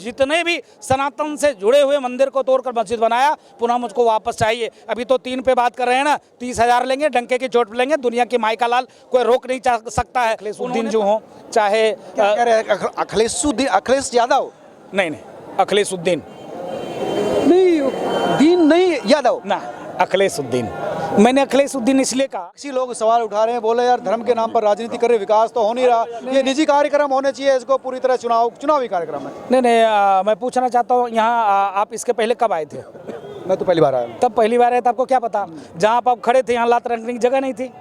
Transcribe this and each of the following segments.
जितने भी सनातन से जुड़े हुए मंदिर को तोड़कर मस्जिद बनाया, पुनः मुझको वापस चाहिए। अभी तो 3 पे बात कर रहे हैं ना, 30,000 लेंगे, डंके की चोट लेंगे। दुनिया की माई का लाल कोई रोक नहीं सकता है। अखिलेश जो हो चाहे क्या कह रहे हैं अखिलेश यादव? नहीं, अखिलेशुद्दीन नहीं यादव ना, अखिलेशुद्दीन। मैंने अखिलेशुद्दीन इसलिए कहा, किसी लोग सवाल उठा रहे हैं, बोले यार धर्म के नाम पर राजनीति कर रहे, विकास तो हो नहीं रहा, ये निजी कार्यक्रम होने चाहिए, इसको पूरी तरह चुनावी कार्यक्रम है। नहीं, मैं पूछना चाहता हूँ, यहाँ आप इसके पहले कब आए थे? मैं तो पहली बार आया। तब पहली बार आए तो आपको क्या पता? जहाँ पर आप खड़े थे यहाँ लात रखने की जगह नहीं थी।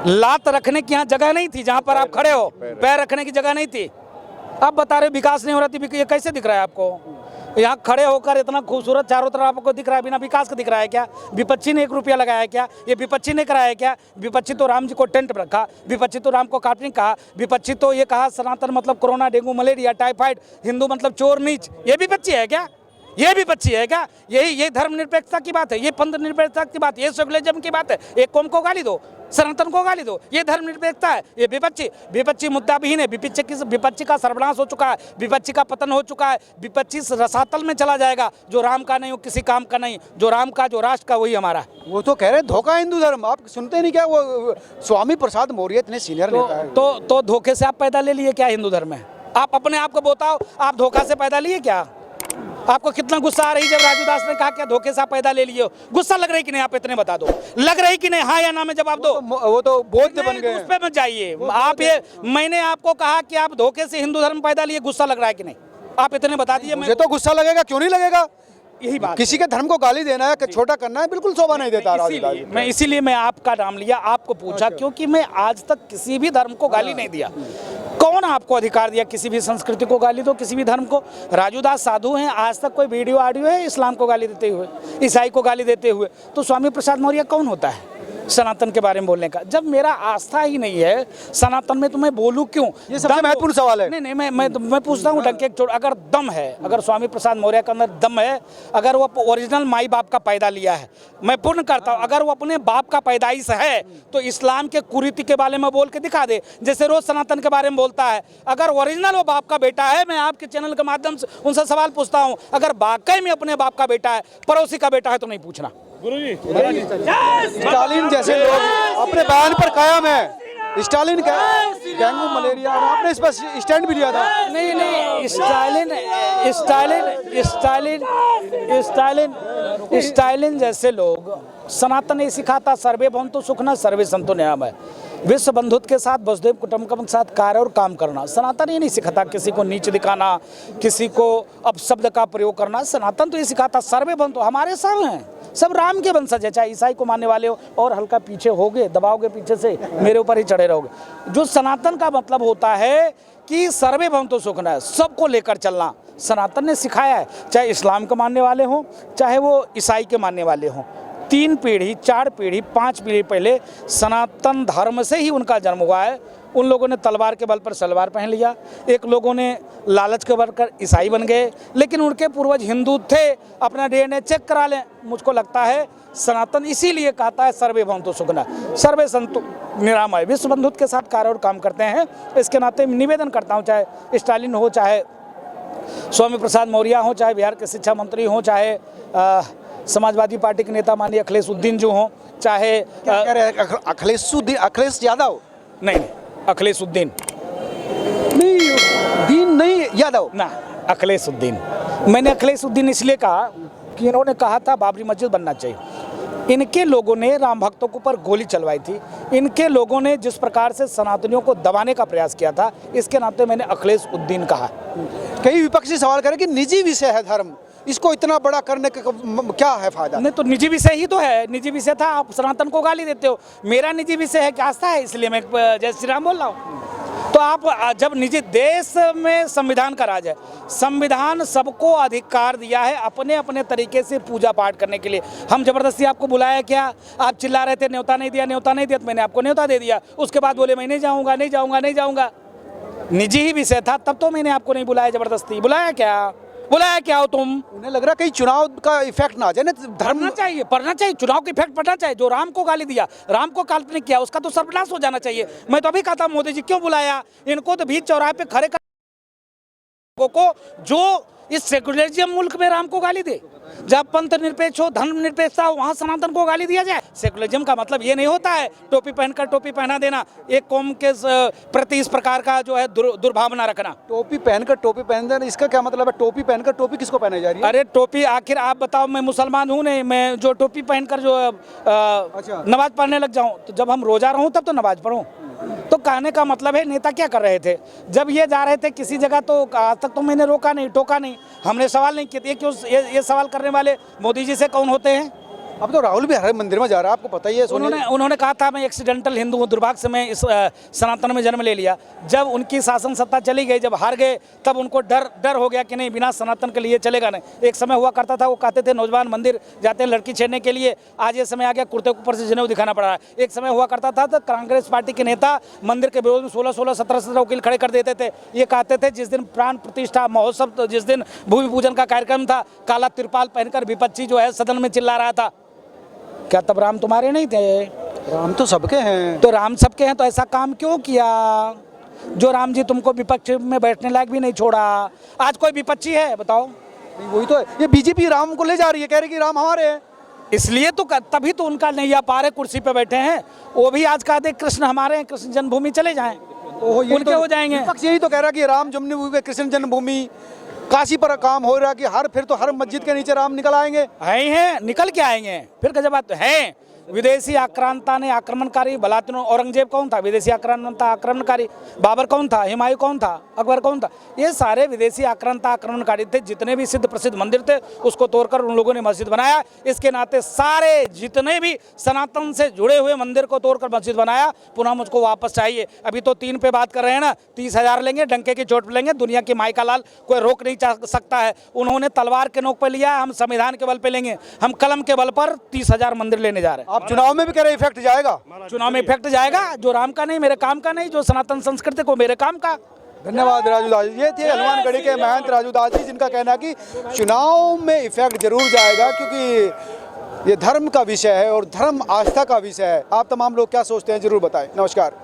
लात रखने की यहाँ जगह नहीं थी, जहाँ पर आप खड़े हो पैर रखने की जगह नहीं थी। आप बता रहे विकास नहीं हो रहा थी, ये कैसे दिख रहा है आपको? यहाँ खड़े होकर इतना खूबसूरत चारों तरफ आपको दिख रहा है, बिना विकास का दिख रहा है क्या? विपक्षी ने 1 रुपया लगाया क्या? ये विपक्षी ने कराया क्या? विपक्षी तो राम जी को टेंट रखा, विपक्षी तो राम को काल्पनिक कहा, विपक्षी तो ये कहा सनातन मतलब corona, dengue, malaria, typhoid, Hindu मतलब चोर नीच। ये विपक्षी है क्या? ये विपक्षी है क्या? यही धर्मनिरपेक्षता की बात है, ये पंथ निरपेक्षता की बात है, ये सेकुलरिज्म की बात है। एक कौम को गाली दो, सनातन को गाली दो, ये धर्मनिरपेक्षता है। ये विपक्षी मुद्दा भी है। विपक्षी का सर्वनाश हो चुका है, विपक्षी का पतन हो चुका है। विपक्षी रसातल में चला जाएगा। जो राम का नहीं वो किसी काम का नहीं, जो राम का, जो राष्ट्र का, वही हमारा। वो तो कह रहे हैं धोखा हिंदू धर्म, आप सुनते नहीं क्या? वो स्वामी प्रसाद मौर्य इतने सीनियर नेता है। तो धोखे से आप पैदा ले लिए क्या हिंदू धर्म में? आप अपने आप को बताओ, आप धोखा से पैदा लिए क्या? आपको कितना गुस्सा आ रही जब राजू दास ने कहा क्या धोखे से आप पैदा ले लिए हो? गुस्सा लग रही कि नहीं? आप इतने बता दो, लग रही कि नहीं? हाँ या ना में जवाब दो। वो तो बौद्ध बन गए, उस पे मत जाइए आप। ये मैंने आपको कहा कि आप धोखे से हिंदू धर्म पैदा लिए, गुस्सा लग रहा है कि नहीं? आप इतने बता दिए। मुझे तो गुस्सा लगेगा, क्यों नहीं लगेगा? यही बात, किसी के धर्म को गाली देना है कि छोटा करना है, बिल्कुल शोभा नहीं देता। इसीलिए मैं आपका नाम लिया, आपको पूछा, क्योंकि मैं आज तक किसी भी धर्म को गाली नहीं दिया। कौन आपको अधिकार दिया किसी भी संस्कृति को गाली दो, किसी भी धर्म को? राजू दास साधु हैं, आज तक कोई वीडियो ऑडियो है इस्लाम को गाली देते हुए, ईसाई को गाली देते हुए? तो स्वामी प्रसाद मौर्य कौन होता है सनातन के बारे में बोलने का? जब मेरा आस्था ही नहीं है सनातन में तो मैं बोलूं क्यों? ये सबसे महत्वपूर्ण सवाल है। नहीं, मैं पूछता हूँ डंके छोड़, अगर दम है, अगर स्वामी प्रसाद मौर्य के अंदर दम है, अगर वो ओरिजिनल माई बाप का पैदा लिया है, मैं पूर्ण करता हूँ, अगर वो अपने बाप का पैदाइश है तो इस्लाम के कुरीति के बारे में बोल के दिखा दे, जैसे रोज सनातन के बारे में बोलता है। अगर ओरिजिनल वो बाप का बेटा है, मैं आपके चैनल के माध्यम से उनसे सवाल पूछता हूँ, अगर वाकई में अपने बाप का बेटा है, पड़ोसी का बेटा है तो नहीं पूछना। स्टालिन जैसे लोग अपने बयान पर कायम है। स्टालिन का डेंगू, मलेरिया, और आपने इस पर स्टैंड भी लिया था। नहीं, स्टालिन जैसे लोग, सनातन ये सिखाता सर्वे भवन्तु सुखिनः सर्वे सन्तु निरामय, विश्व बंधुत्व के साथ, वसुधैव कुटुम्बकम के साथ कार्य और काम करना। सनातन ये नहीं सिखाता किसी को नीच दिखाना, किसी को अपशब्द का प्रयोग करना। सनातन तो ये सिखाता सर्वे भवन्तु, हमारे सब हैं, सब राम के वंशज है, चाहे ईसाई को मानने वाले हो। और हल्का पीछे होगे, दबाओगे पीछे से, मेरे ऊपर ही चढ़े रहोगे। जो सनातन का मतलब होता है कि सर्वे भवन्तु सुखिनः, सबको लेकर चलना, सनातन ने सिखाया है। चाहे इस्लाम के मानने वाले हों, चाहे वो ईसाई के मानने वाले हों। 3 पीढ़ी, 4 पीढ़ी, 5 पीढ़ी पहले सनातन धर्म से ही उनका जन्म हुआ है। उन लोगों ने तलवार के बल पर सलवार पहन लिया, एक लोगों ने लालच के बल पर ईसाई बन गए, लेकिन उनके पूर्वज हिंदू थे। अपना DNA चेक करा लें। मुझको लगता है सनातन इसीलिए कहता है सर्वे भवन्तु सुखिनः सर्वे सन्तु निरामय, विश्व बंधुत्व के साथ कार्य और काम करते हैं। इसके नाते निवेदन करता हूँ, चाहे स्टालिन हो, चाहे स्वामी प्रसाद मौर्य हो, चाहे बिहार के शिक्षा मंत्री हो, चाहे समाजवादी पार्टी के नेता माननीय अखिलेशुद्दीन जो हों, चाहे क्या कह रहे हैं अखिलेश यादव? नहीं, अखिलेशुद्दीन नहीं यादव ना, अखिलेशुद्दीन। मैंने अखिलेशुद्दीन इसलिए कहा कि इन्होंने कहा था बाबरी मस्जिद बनना चाहिए। इनके लोगों ने राम भक्तों के ऊपर गोली चलवाई थी। इनके लोगों ने जिस प्रकार से सनातनियों को दबाने का प्रयास किया था, इसके नाते मैंने अखिलेशुद्दीन कहा। कई विपक्षी सवाल करें कि निजी विषय है धर्म, इसको इतना बड़ा करने का क्या है फायदा? नहीं, तो निजी विषय ही तो है। निजी विषय था, आप सनातन को गाली देते हो। मेरा निजी विषय है कि आस्था है, इसलिए मैं जय श्री राम बोल रहा हूँ। तो आप जब निजी, देश में संविधान का राज है, संविधान सबको अधिकार दिया है अपने अपने तरीके से पूजा पाठ करने के लिए। हम जबरदस्ती आपको बुलाया क्या? आप चिल्ला रहे थे न्योता नहीं दिया, न्योता नहीं दिया, तो मैंने आपको न्योता दे दिया। उसके बाद बोले मैं नहीं जाऊँगा, नहीं जाऊँगा, नहीं जाऊँगा। निजी ही विषय था, तब तो मैंने आपको नहीं बुलाया जबरदस्ती। बुलाया क्या? बुलाया क्या हो तुम? उन्हें लग रहा कहीं चुनाव का इफेक्ट ना आ जाए ना, धर्म चाहिए, पढ़ना चाहिए, चुनाव का इफेक्ट पड़ना चाहिए। जो राम को गाली दिया, राम को काल्पनिक किया, उसका तो सर्वनाश हो जाना चाहिए। मैं तो अभी कहता मोदी जी क्यों बुलाया इनको? तो बीच चौराहे पे खड़े लोगों को जो इस सेकुलरिज्म मुल्क में राम को गाली दे। जब पंथ निरपेक्ष हो, धर्म निरपेक्षता हो, वहाँ सनातन को गाली दिया जाए। सेकुलरिज्म का मतलब ये नहीं होता है टोपी पहनकर टोपी पहना देना, एक कौम के प्रति इस प्रकार का जो है दुर्भावना रखना। टोपी पहनकर टोपी पहन देना, इसका क्या मतलब है? टोपी पहनकर टोपी किसको पहनाई जा रही है? अरे टोपी, आखिर आप बताओ, मैं मुसलमान हूँ नहीं, मैं जो टोपी पहनकर जो अच्छा। नमाज पढ़ने लग जाऊँ, तो जब हम रोजा रहूँ तब तो नमाज पढ़ूँ। तो कहने का मतलब है नेता क्या कर रहे थे जब ये जा रहे थे किसी जगह, तो आज तक तो मैंने रोका नहीं, टोका नहीं, हमने सवाल नहीं किया। क्यों ये सवाल करने वाले मोदी जी से कौन होते हैं? अब तो राहुल भी हर मंदिर में जा रहा है, आपको पता ही है। उन्होंने कहा था मैं एक्सीडेंटल हिंदू हूँ, दुर्भाग्य से मैं इस सनातन में जन्म ले लिया। जब उनकी शासन सत्ता चली गई, जब हार गए, तब उनको डर हो गया कि नहीं, बिना सनातन के लिए चलेगा नहीं। एक समय हुआ करता था, वो कहते थे नौजवान मंदिर जाते हैं लड़की छेड़ने के लिए, आज ये समय आ गया कुर्ते के ऊपर से जनेऊ दिखाना पड़ रहा है। एक समय हुआ करता था तो कांग्रेस पार्टी के नेता मंदिर के विरोध में 16-16, 17-17 वकील खड़े कर देते थे। ये कहते थे जिस दिन प्राण प्रतिष्ठा महोत्सव, जिस दिन भूमि पूजन का कार्यक्रम था, काला तिरपाल पहनकर विपक्षी जो है सदन में चिल्ला रहा था। क्या तब राम तुम्हारे नहीं थे? राम तो सबके हैं। तो राम सबके हैं, तो ऐसा काम क्यों किया जो राम जी तुमको विपक्ष में बैठने लायक भी नहीं छोड़ा? आज कोई विपक्षी है बताओ? नहीं, वही तो है। ये बीजेपी राम को ले जा रही है, कह रही कि राम हमारे हैं। इसलिए तो तभी तो उनका नैया पार है, कुर्सी पे बैठे हैं। वो भी आज कह दे कृष्ण हमारे हैं, कृष्ण जन्मभूमि चले जाएं, उनके हो जाएंगे। विपक्ष यही तो कह रहा कि राम जन्मभूमि, कृष्ण जन्मभूमि, काशी पर काम हो रहा कि फिर तो हर मस्जिद के नीचे राम निकल आएंगे। हैं निकल के आएंगे। फिर क्या बात है? विदेशी आक्रांता ने आक्रमणकारी बलात्कारों, औरंगजेब कौन था? विदेशी आक्रमणकारी। बाबर कौन था? हुमायूं कौन था? अकबर कौन था? ये सारे विदेशी आक्रमणकारी थे। जितने भी सिद्ध प्रसिद्ध मंदिर थे उसको तोड़कर उन लोगों ने मस्जिद बनाया। इसके नाते सारे जितने भी सनातन से जुड़े हुए मंदिर को तोड़कर मस्जिद बनाया। पुनः मुझको वापस चाहिए। अभी तो 3 पे बात कर रहे हैं ना, 30,000 लेंगे, डंके की चोट पे लेंगे। दुनिया की माई का लाल कोई रोक नहीं सकता है। उन्होंने तलवार के नोक पर लिया, हम संविधान के बल पे लेंगे। हम कलम के बल पर 30,000 मंदिर लेने जा रहे हैं। आप चुनाव में भी कह रहे इफेक्ट जाएगा? चुनाव में इफेक्ट जाएगा, जो राम का नहीं, मेरे काम का नहीं, जो सनातन संस्कृति को मेरे काम का। धन्यवाद राजू दास जी। ये थे हनुमानगढ़ी के महंत राजू दास जी, जिनका कहना है कि चुनाव में इफेक्ट जरूर जाएगा, क्योंकि ये धर्म का विषय है और धर्म आस्था का विषय है। आप तमाम लोग क्या सोचते हैं जरूर बताएं। नमस्कार।